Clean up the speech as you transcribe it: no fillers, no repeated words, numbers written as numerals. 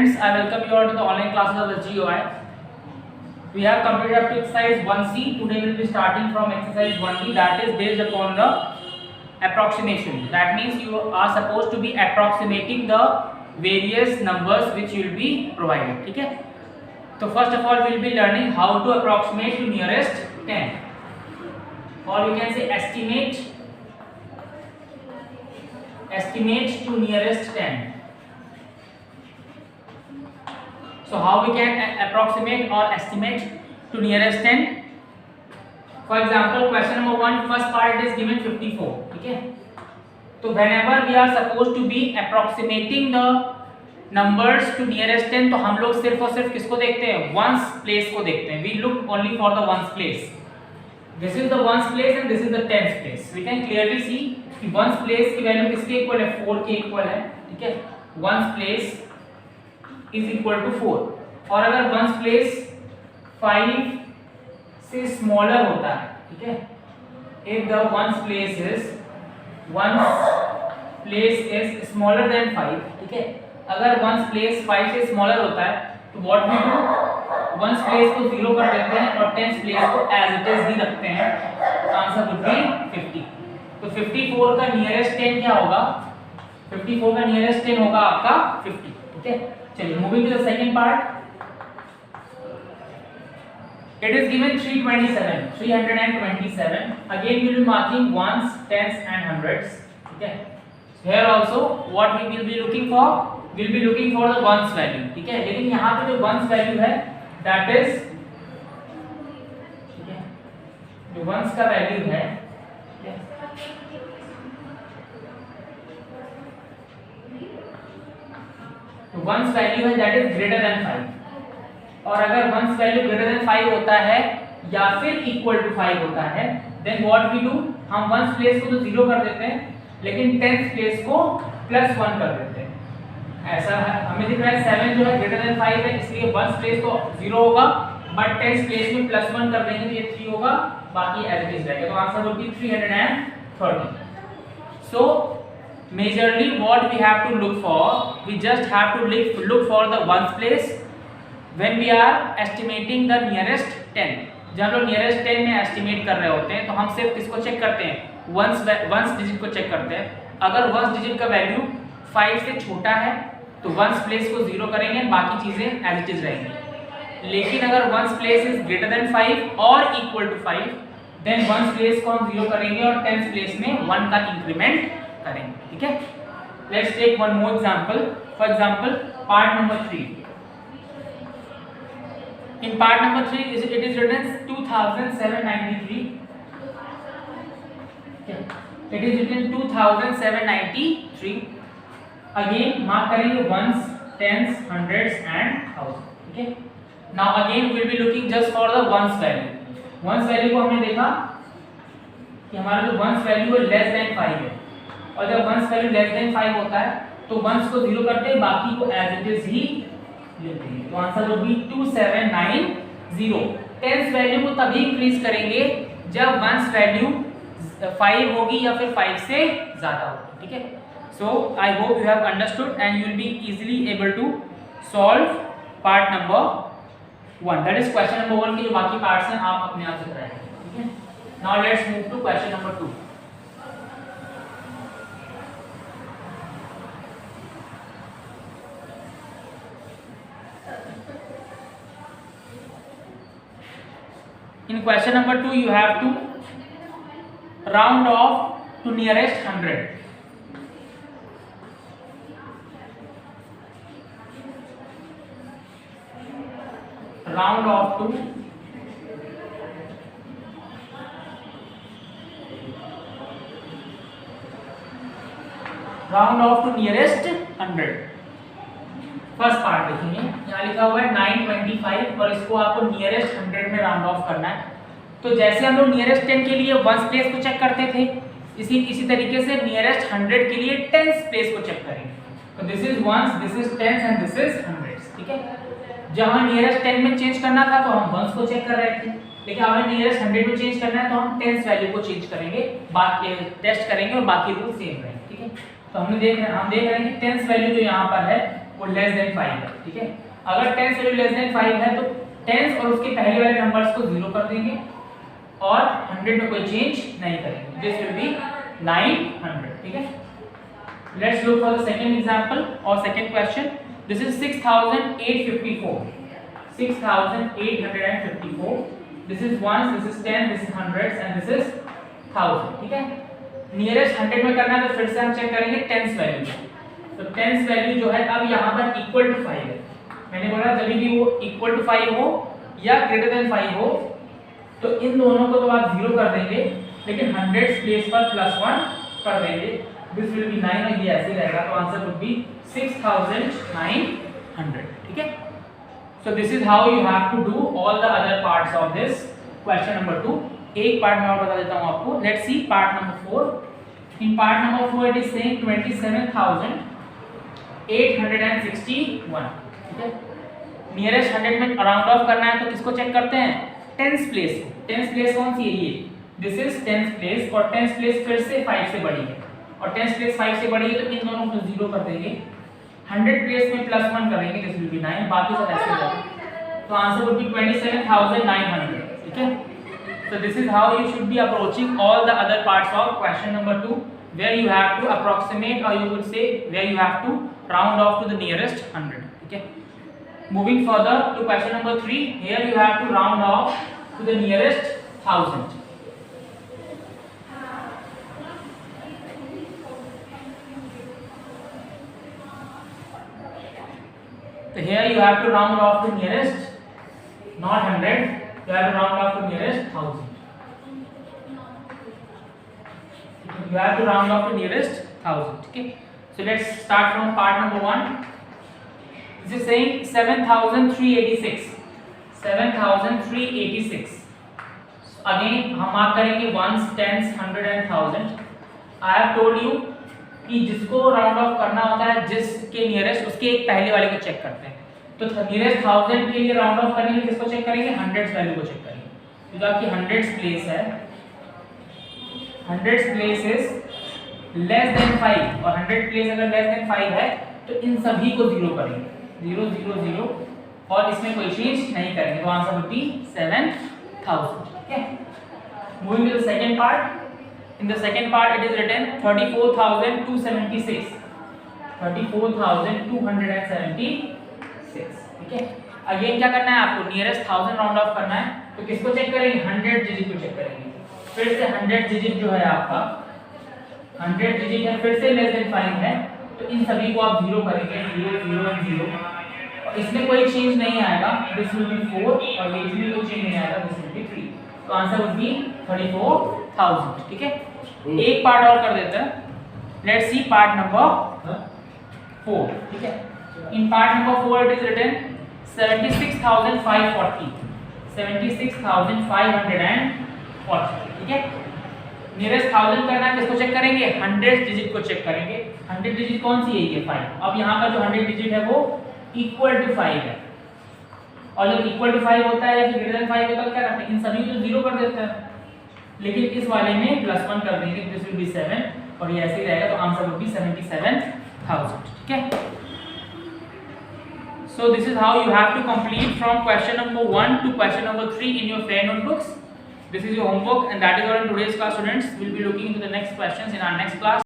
students, I welcome you all to the online classes of the GUI. We have completed up to exercise 1C. Today we will be starting from exercise 1D, that is based upon the approximation. That means you are supposed to be approximating the various numbers which you will be provided. ठीक है? So first of all we will be learning how to approximate to nearest 10, or you can say estimate to nearest 10. So how we can approximate or estimate to nearest 10? For example, question number 1, first part it is given 54. ठीक है? तो whenever we are supposed to be approximating the numbers to nearest 10, तो हम लोग सिर्फ और सिर्फ किसको देखते हैं? ones place को देखते हैं. We look only for the ones place. This is the ones place and this is the tens place. We can clearly see कि ones place की वैल्यू किसके इक्वल है? 4 के इक्वल है. ठीक है? ones place is equal to 4. और अगर ones place 5 से smaller होता है, ठीक है, if the ones place is smaller than 5, ठीक है, अगर ones place 5 से smaller होता है तो what we do, ones place को 0 कर देते हैं और tens place को as it is ही रखते हैं. Answer would be 50. तो 54 का नियरेस्ट 10 क्या होगा? 54 का नियरेस्ट 10 होगा आपका 50. ठीक है, चलिए moving to the second part. It is given 327. Again we will be marking ones, tens and hundreds. Okay. So here also what we will be looking for? We will be looking for the ones value. ठीक है, लेकिन यहाँ पे जो ones value है, that is, ठीक है, जो ones का value है, तो ones value है that is greater than 5. और अगर ones value greater than 5 होता है या फिर equal to 5 होता है, then what we do, हम ones place को तो 0 कर देते हैं, लेकिन tens place को +1 कर देते हैं. ऐसा है, हमें दिख रहा है 7 जो है greater than 5 है, इसलिए ones place तो 0 होगा, but tens place में +1 कर देंगे तो ये 3 होगा, बाकी as it is रहेगा. तो answer would be 330. So majorly what we have to look for, we just have to look for the ones place when we are estimating the nearest 10. जब हम लोग nearest 10 में estimate कर रहे होते हैं तो हम सिर्फ किसको चेक करते हैं? ones digit को चेक करते हैं. अगर ones digit का वैल्यू 5 से छोटा है तो ones place को 0 करेंगे, बाकी चीजें as it is रहेंगी. लेकिन अगर ones place is greater than 5 और equal to 5, then ones place को हम 0 करेंगे और tens place में 1 का increment करेंगे. ठीक है, let's take one more example. For example, part number 3. In part number 3 it is written as 2793. It is written 2793. Again mark करेंगे ones, tens, hundreds and thousands. Okay, now again we will be looking just for the ones value. Ones value को हमने देखा कि हमारा जो ones value है less than 5 है, और जब ones value less than 5 होता है तो ones को 0 करते हैं, बाकी को as it is ही लेते हैं. तो answer would be 2790. Tense value को तभी इंक्रीज करेंगे जब ones वैल्यू 5 होगी या फिर 5 से ज्यादा होगी. ठीक है, so I hope you have understood and you will be easily able to solve part number 1. That is question number 1 के जो बाकी पार्ट्स हैं आप अपने आप से कराएंगे. ठीक है, now let's move to question number 2. In question number 2 you have to round off to nearest 100. Round off to nearest 100. First part देखेंगे, यहाँ लिखा हुआ है 925 और इसको आपको नियरेस्ट 100 में राउंड ऑफ करना है. तो जैसे हम लोग नियरेस्ट 10 के लिए वंस प्लेस को चेक करते थे, इसी तरीके से नियरेस्ट 100 के लिए टेंस प्लेस को चेक करेंगे. तो this is ones, this is tens and this is hundreds. ठीक है, जब हमें नियरेस्ट 10 में चेंज करना था तो हम वंस को चेक कर रहे थे, लेकिन हमें नियरेस्ट 100 में चेंज करना है तो हम टेंस वैल्यू को चेंज करेंगे, बाकी टेस्ट करेंगे और बाकी रूल सेम रहेंगे. ठीक है, तो हम देख रहे हैं कि टेंस वैल्यू जो यहाँ पर है वो लेस देन 5 है, ठीक है। अगर टेंस वैल्यू लेस देन 5 है तो टेंस और उसके पहले वाले नंबर्स को 0 कर देंगे और 100 में कोई चेंज नहीं करेंगे। दिस विल बी 900, ठीक है। Let's look for the second example और second question. This is 6854, 6854। This is ones, this is 10, this is hundreds and this is 1000, ठीक है। नियरेस्ट 100 में करना है तो फिर से हम चेक करेंगे टेंस वैल्यू। तो टेंस वैल्यू जो है अब यहाँ पर इक्वल टू 5 है। मैंने बोला जब भी वो इक्वल टू 5 हो या ग्रेटर देन 5 हो तो इन दोनों को तो आप 0 कर देंगे, लेकिन 100 प्लेस पर +1 कर देंगे। दिस विल बी 9 और ये ऐसे ही रहेगा, तो आंसर वुड बी 6900, ठीक है। So this is how you have to do all the other parts of this question number 2। एक पार्ट मैं और बता देता हूं आपको। Let's see part number 4। In part number 4 it is saying 27861, ठीक है। नियरेस्ट 100 में राउंड ऑफ करना है तो किसको चेक करते हैं? Tens place. टेंस प्लेस कौन सी है? ये दिस इज टेंस प्लेस, और टेंस प्लेस फिर से 5 से बड़ी है और टेंस प्लेस 5 से बड़ी है तो इन दोनों को 0 कर देंगे। 100 प्लेस में +1 करेंगे, दिस विल बी 9, बाकी सब ऐसे हो जाएगा। तो आंसर वुड बी 27900, ठीक है। So this is how you should be approaching all the other parts of question number 2, where you have to approximate, or you would say where you have to round off to the nearest 100, okay. Moving further to question number 3, here you have to round off to the nearest 1000. So here you have to round off to nearest, not 100, you have to round off to nearest 1000. You have to round off to nearest 1000, okay. So let's start from part number 1. This is saying 7386, 7386. So again हम mark करेंगे ones, tens, 100 and 1000. I have told you कि जिसको round of करना होता है जिसके nearest उसके एक पहले वाले को चेक करते हैं। तो नियरेस्ट 1000 के लिए राउंड ऑफ करने के लिए किसको चेक करेंगे? 100 वैल्यू को चेक करेंगे। तो जो आपकी 100 प्लेस है, 100 प्लेस इज लेस देन 5 और 100 प्लेस अगर लेस देन 5 है तो इन सभी को 0 करेंगे, 0 0 0, और इसमें कोई चेंज नहीं करेंगे। तो आंसर वुड बी 7000, ठीक है। Moving to the second part. In the second part it is written 34276, 34276, ठीक है। अगेन क्या करना है आपको? नियरेस्ट 1000 राउंड ऑफ करना है, तो किसको चेक करेंगे? 100 डिजिट को चेक करेंगे। फिर से 100 डिजिट जो है आपका 100 डिजिट है, फिर से लेस देन 5 है, तो इन सभी को आप 0 करेंगे, 0 0 and 0, और इसमें कोई चेंज नहीं आएगा। दिस विल बी 4 और ये इसमें कोई चेंज नहीं आएगा, दिस विल बी 3। तो आंसर वुड बी 34000, ठीक है। एक पार्ट और कर देते हैं। लेट्स सी पार्ट नंबर 4, ठीक है। In part number 4 it is written 76540, 76540, ठीक है। नियरेस्ट 1000 करना है, किसको चेक करेंगे? 100 डिजिट को चेक करेंगे। 100 डिजिट कौन सी है? ये 5। अब यहाँ का जो 100 डिजिट है वो इक्वल टू 5 है, और जब इक्वल टू 5 होता है या फिर ग्रेटर देन 5 होता है तो क्या करते हैं? इन सभी को 0 कर देते हैं, लेकिन इस वाले में +1 कर देंगे, दिस विल बी 7 और ये ऐसे ही रहेगा। तो आंसर वुड बी 77000, ठीक है। So this is how you have to complete from question number 1 to question number 3 in your fair notebooks. This is your homework, and that is all in today's class, students. We'll be looking into the next questions in our next class.